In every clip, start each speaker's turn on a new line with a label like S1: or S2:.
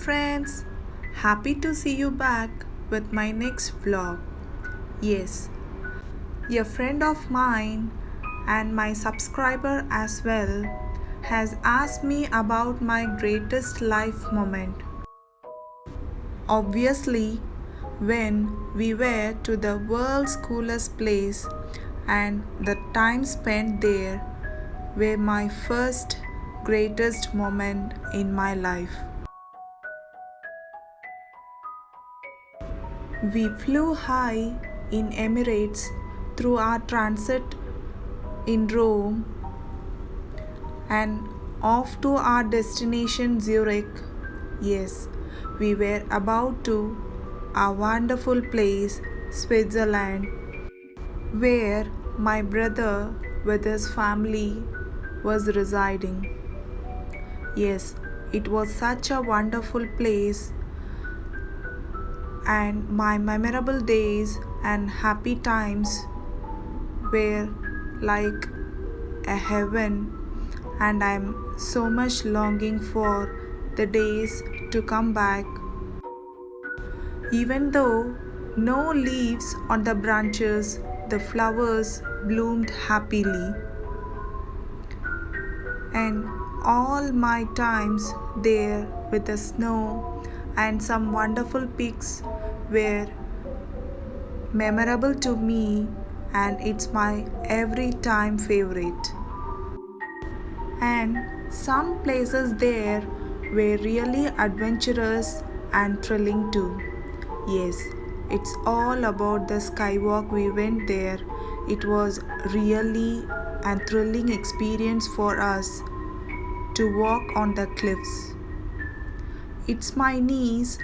S1: friends, happy to see you back with my next vlog. Yes, a friend of mine and my subscriber as well has asked me about my greatest life moment. Obviously, when we were to the world's coolest place and the time spent there were my first greatest moment in my life. We flew high in Emirates through our transit in Rome and off to our destination Zurich. Yes, we were about to a wonderful place, Switzerland, where my brother with his family was residing. Yes, it was such a wonderful place, and my memorable days and happy times were like a heaven, and I'm so much longing for the days to come back. Even though no leaves on the branches, the flowers bloomed happily. And all my times there with the snow and some wonderful pics were memorable to me, and it's my every time favorite. And some places there were really adventurous and thrilling too. Yes, it's all about the skywalk we went there. It was really a thrilling experience for us to walk on the cliffs. It's my niece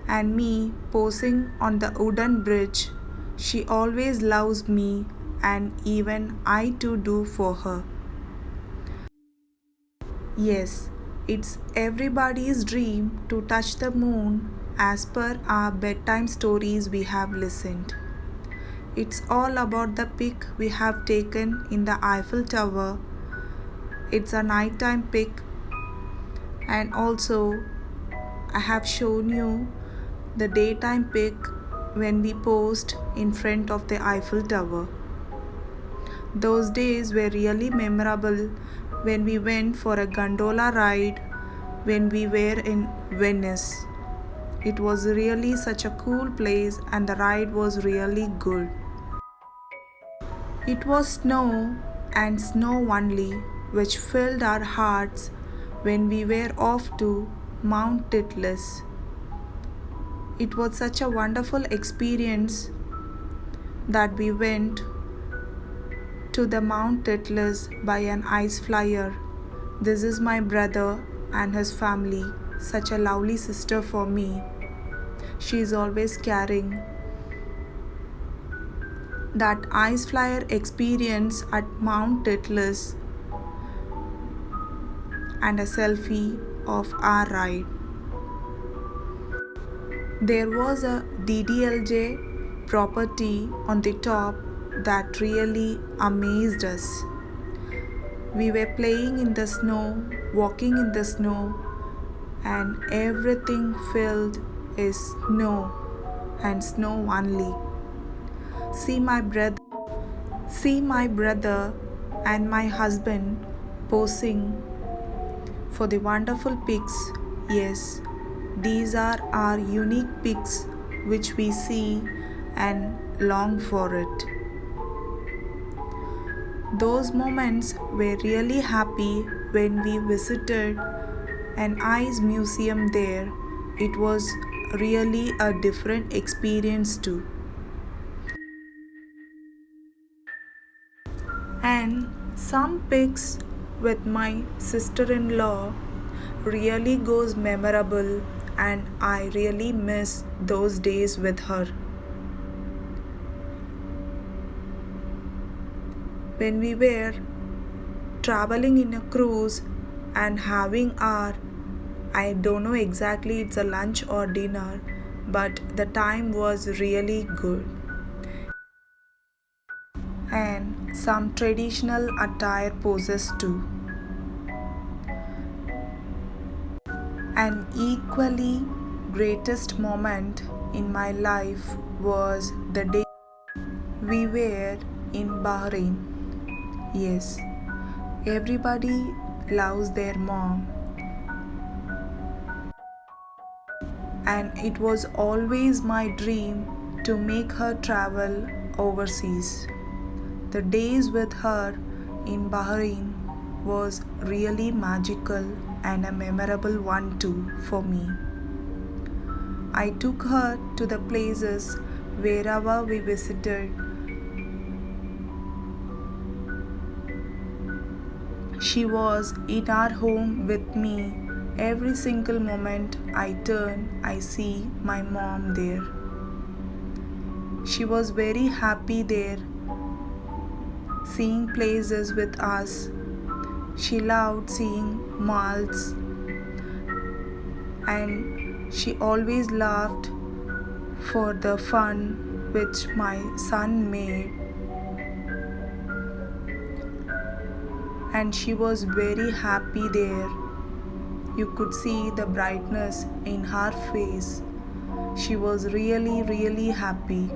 S1: and me posing on the wooden bridge. She always loves me, and even I too do for her. Yes, it's everybody's dream to touch the moon as per our bedtime stories we have listened. It's all about the pic we have taken in the Eiffel Tower. It's a nighttime pic, and also I have shown you the daytime pic when we posed in front of the Eiffel Tower. Those days were really memorable when we went for a gondola ride when we were in Venice. It was really such a cool place, and the ride was really good. It was snow and snow only, which filled our hearts when we were off to Mount Titlis. It was such a wonderful experience that we went to the Mount Titlis by an ice flyer. This is my brother and his family, such a lovely sister for me. She is always carrying that ice flyer experience at Mount Titlis and a selfie of our ride. There was a DDLJ property on the top that really amazed us. We were playing in the snow, walking in the snow, and everything filled is snow and snow only. See my brother and my husband posing for the wonderful pics. Yes, these are our unique pics which we see and long for it. Those moments were really happy when we visited an ice museum there. It was really a different experience too. And some pics with my sister-in-law really goes memorable, and I really miss those days with her. When we were traveling in a cruise and having our, I don't know exactly it's a lunch or dinner, but the time was really good. And some traditional attire poses too. An equally greatest moment in my life was the day we were in Bahrain. Yes, everybody loves their mom, and it was always my dream to make her travel overseas. The days with her in Bahrain was really magical and a memorable one too for me. I took her to the places wherever we visited. She was in our home with me. Every single moment I turn, I see my mom there. She was very happy there, seeing places with us. She loved seeing malls, and she always laughed for the fun which my son made. And she was very happy there. You could see the brightness in her face. She was really, really happy.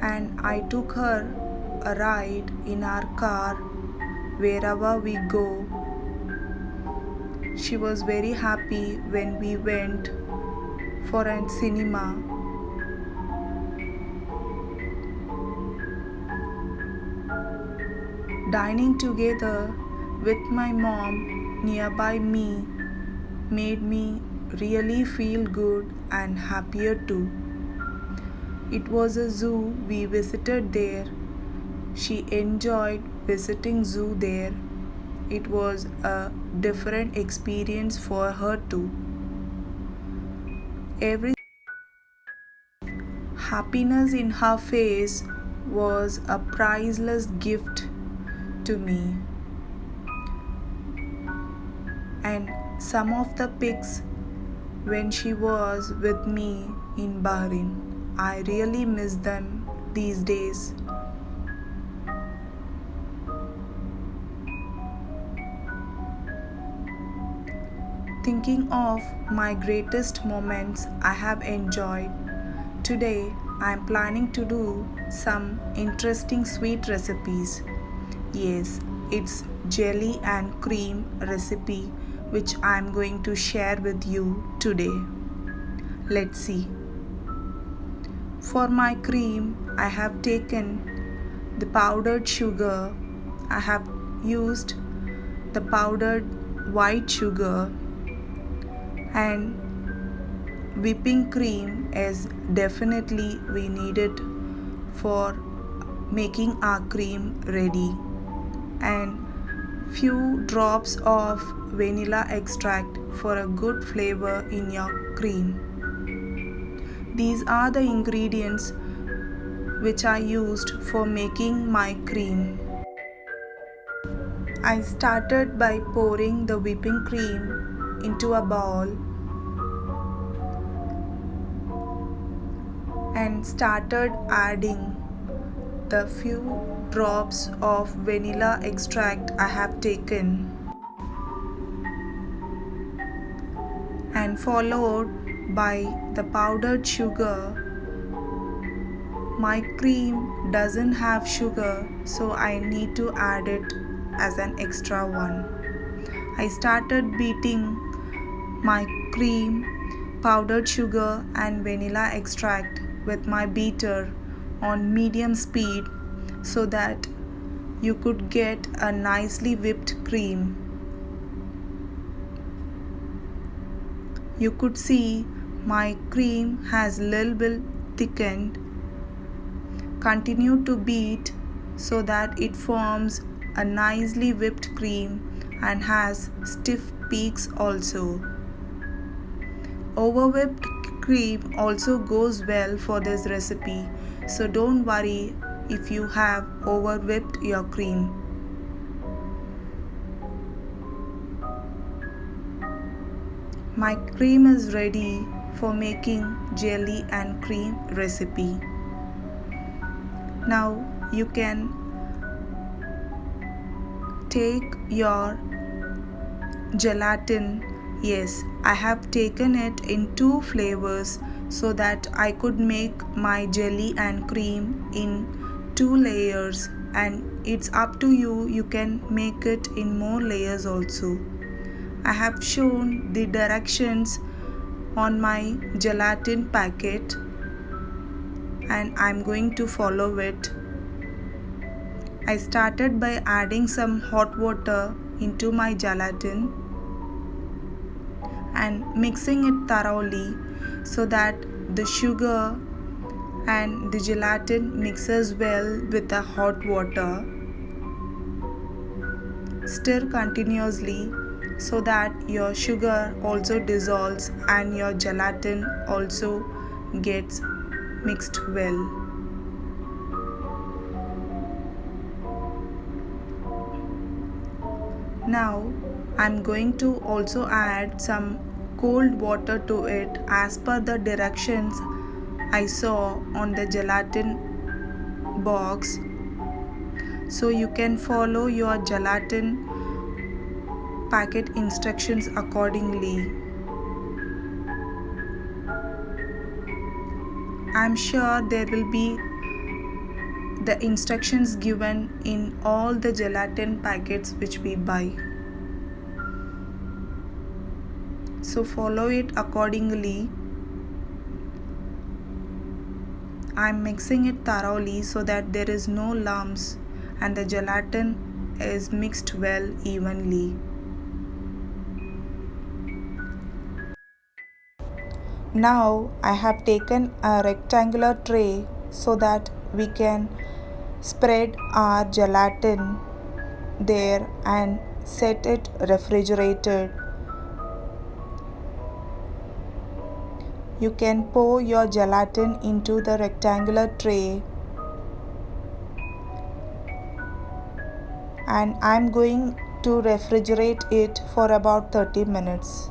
S1: And I took her a ride in our car wherever we go. She was very happy when we went for a cinema. Dining together with my mom nearby me made me really feel good and happier too. It was a zoo we visited there. She enjoyed visiting zoo there. It was a different experience for her too. Every happiness in her face was a priceless gift to me. And some of the pics when she was with me in Bahrain, I really miss them these days. Thinking of my greatest moments I have enjoyed, today I am planning to do some interesting sweet recipes. Yes, it's jelly and cream recipe which I am going to share with you today. Let's see. For my cream, I have taken the powdered sugar. I have used the powdered white sugar, and whipping cream is definitely we need it for making our cream ready, and few drops of vanilla extract for a good flavor in your cream. These are the ingredients which I used for making my cream. I started by pouring the whipping cream into a bowl and started adding the few drops of vanilla extract I have taken, and followed by the powdered sugar. My cream doesn't have sugar, so I need to add it as an extra one. I started beating my cream, powdered sugar and vanilla extract with my beater on medium speed so that you could get a nicely whipped cream. You could see my cream has little bit thickened. Continue to beat so that it forms a nicely whipped cream and has stiff peaks also. Over-whipped cream also goes well for this recipe, so don't worry if you have over-whipped your cream. My cream is ready for making jelly and cream recipe. Now you can take your Gelatin. Yes, I have taken it in 2 flavors so that I could make my jelly and cream in 2 layers, and it's up to you, you can make it in more layers also. I have shown the directions on my gelatin packet and I'm going to follow it. I started by adding some hot water into my gelatin and mixing it thoroughly so that the sugar and the gelatin mixes well with the hot water. Stir continuously so that your sugar also dissolves and your gelatin also gets mixed well. Now I'm going to also add some cold water to it as per the directions I saw on the gelatin box, so you can follow your gelatin packet instructions accordingly. I'm sure there will be the instructions given in all the gelatin packets which we buy. So follow it accordingly. I'm mixing it thoroughly so that there is no lumps and the gelatin is mixed well evenly. Now I have taken a rectangular tray so that we can spread our gelatin there and set it refrigerated. You can pour your gelatin into the rectangular tray, and I'm going to refrigerate it for about 30 minutes.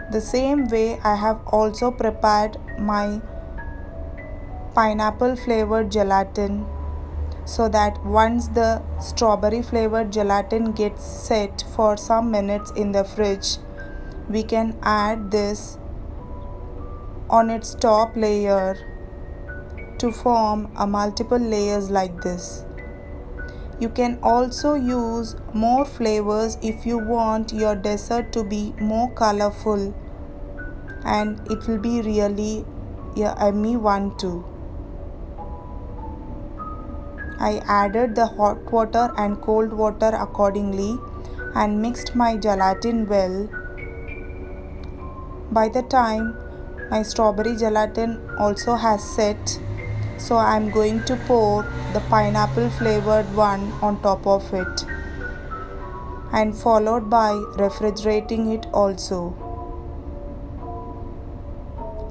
S1: The same way I have also prepared my pineapple flavored gelatin so that once the strawberry flavored gelatin gets set for some minutes in the fridge, we can add this on its top layer to form a multiple layers like this. You can also use more flavors if you want your dessert to be more colorful, and it will be really a yummy one too. I added the hot water and cold water accordingly and mixed my gelatin well. By the time my strawberry gelatin also has set, so I'm going to pour the pineapple flavored one on top of it and followed by refrigerating it also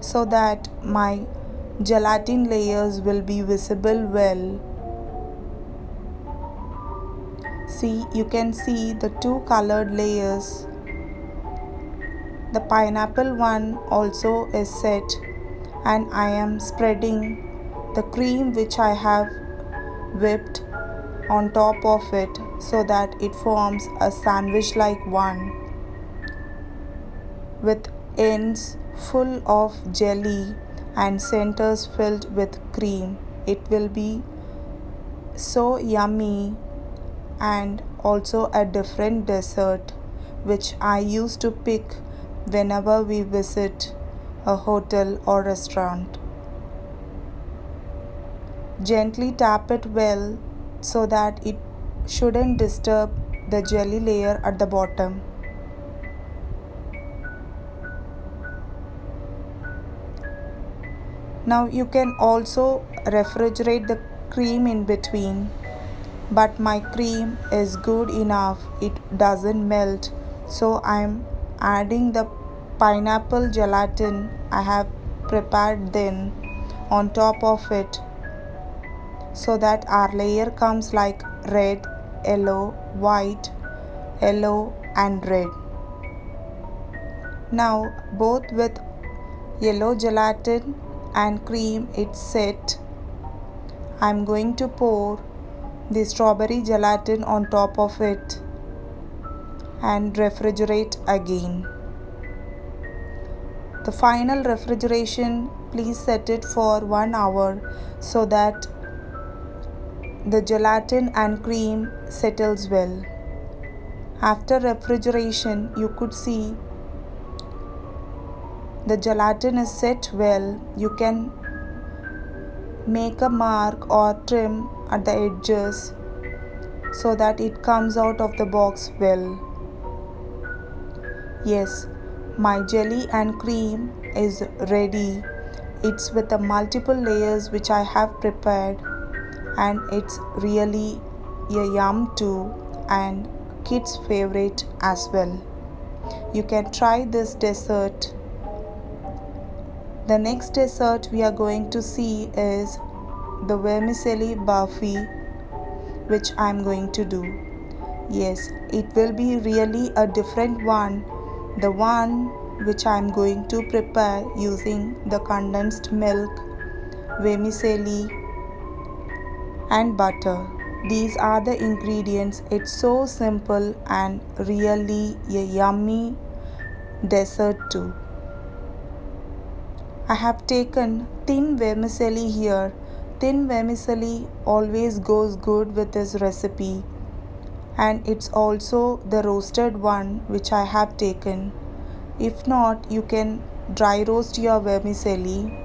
S1: so that my gelatin layers will be visible well. See, you can see the 2 colored layers. The pineapple one also is set, and I am spreading the cream which I have whipped on top of it so that it forms a sandwich like one with ends full of jelly and centers filled with cream. It will be so yummy and also a different dessert which I used to pick whenever we visit a hotel or restaurant. Gently tap it well so that it shouldn't disturb the jelly layer at the bottom. Now you can also refrigerate the cream in between, but my cream is good enough, it doesn't melt, so I'm adding the pineapple gelatin I have prepared then on top of it so that our layer comes like red, yellow, white, yellow and red. Now both with yellow gelatin and cream it's set, I'm going to pour the strawberry gelatin on top of it and refrigerate again. The final refrigeration, please set it for 1 hour so that the gelatin and cream settles well. After refrigeration, you could see the gelatin is set well. You can make a mark or trim at the edges so that it comes out of the box well. Yes, my jelly and cream is ready. It's with the multiple layers which I have prepared, and it's really a yum too and kids' favorite as well. You can try this dessert. The next dessert we are going to see is the vermicelli barfi, which I am going to do. Yes, it will be really a different one, the one which I am going to prepare using the condensed milk, vermicelli and butter. These are the ingredients. It's so simple and really a yummy dessert too. I have taken thin vermicelli here. Thin vermicelli always goes good with this recipe, and it's also the roasted one which I have taken. If not, you can dry roast your vermicelli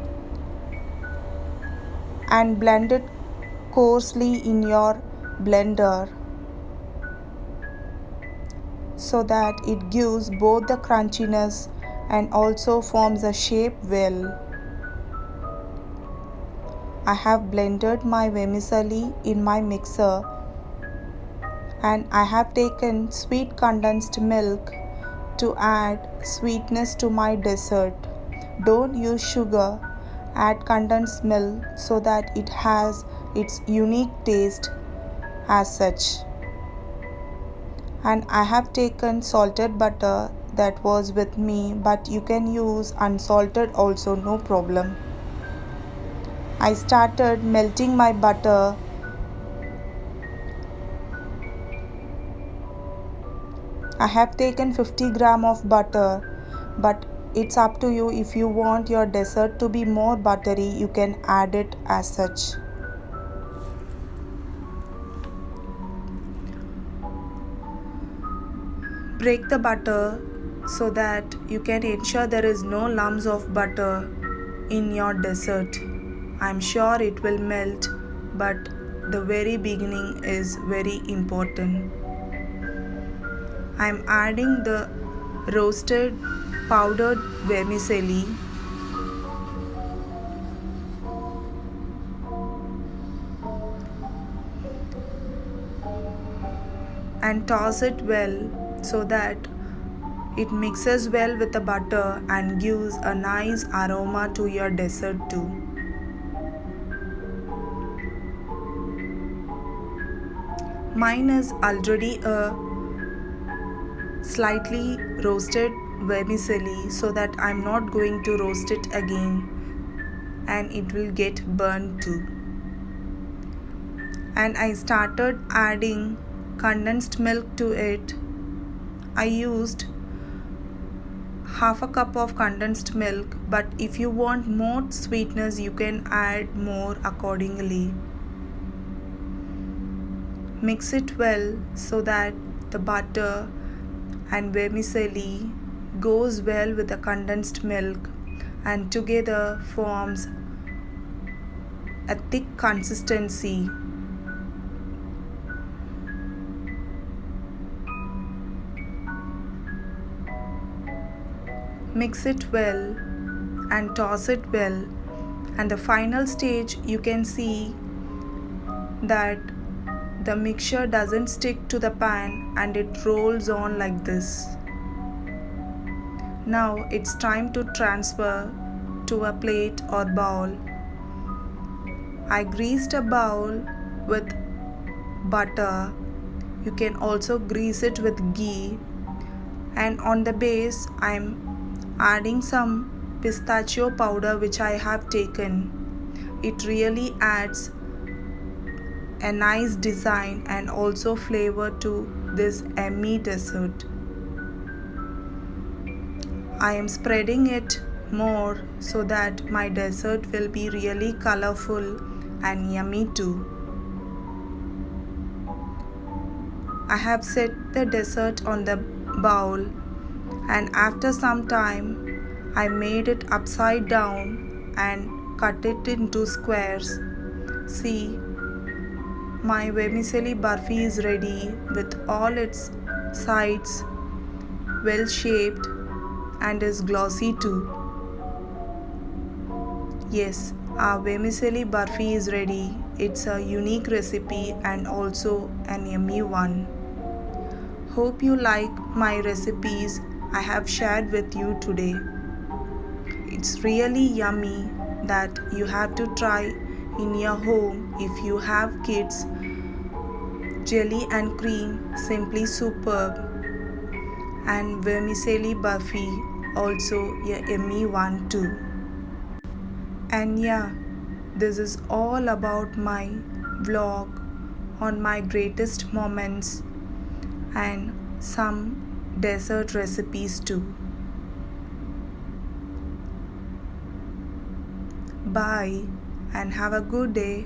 S1: and blend it coarsely in your blender so that it gives both the crunchiness and also forms a shape well. I have blended my vermicelli in my mixer, and I have taken sweet condensed milk to add sweetness to my dessert. Don't use sugar, add condensed milk so that it has its unique taste as such. And I have taken salted butter that was with me, but you can use unsalted also, no problem. I started melting my butter. I have taken 50 gram of butter, but it's up to you. If you want your dessert to be more buttery, you can add it as such. Break the butter so that you can ensure there is no lumps of butter in your dessert. I'm sure it will melt, but the very beginning is very important. I'm adding the roasted powdered vermicelli and toss it well so that it mixes well with the butter and gives a nice aroma to your dessert too. Mine is already a slightly roasted vermicelli, so that I'm not going to roast it again and it will get burnt too. And I started adding condensed milk to it. I used half a cup of condensed milk, but if you want more sweetness, you can add more accordingly. Mix it well so that the butter and vermicelli goes well with the condensed milk and together forms a thick consistency. Mix it well and toss it well, and the final stage you can see that the mixture doesn't stick to the pan and it rolls on like this. Now it's time to transfer to a plate or bowl. I greased a bowl with butter. You can also grease it with ghee, and on the base I'm adding some pistachio powder which I have taken. It really adds a nice design and also flavor to this yummy dessert. I am spreading it more so that my dessert will be really colorful and yummy too. I have set the dessert on the bowl, and after some time I made it upside down and cut it into squares. See, my vermicelli barfi is ready with all its sides well shaped and is glossy too. Yes, our vermicelli barfi is ready. It's a unique recipe and also an yummy one. Hope you like my recipes I have shared with you today. It's really yummy that you have to try in your home if you have kids. Jelly and cream, simply superb. And vermicelli barfi, also a yummy one too. And yeah, this is all about my vlog on my greatest moments and some dessert recipes too. Bye and have a good day.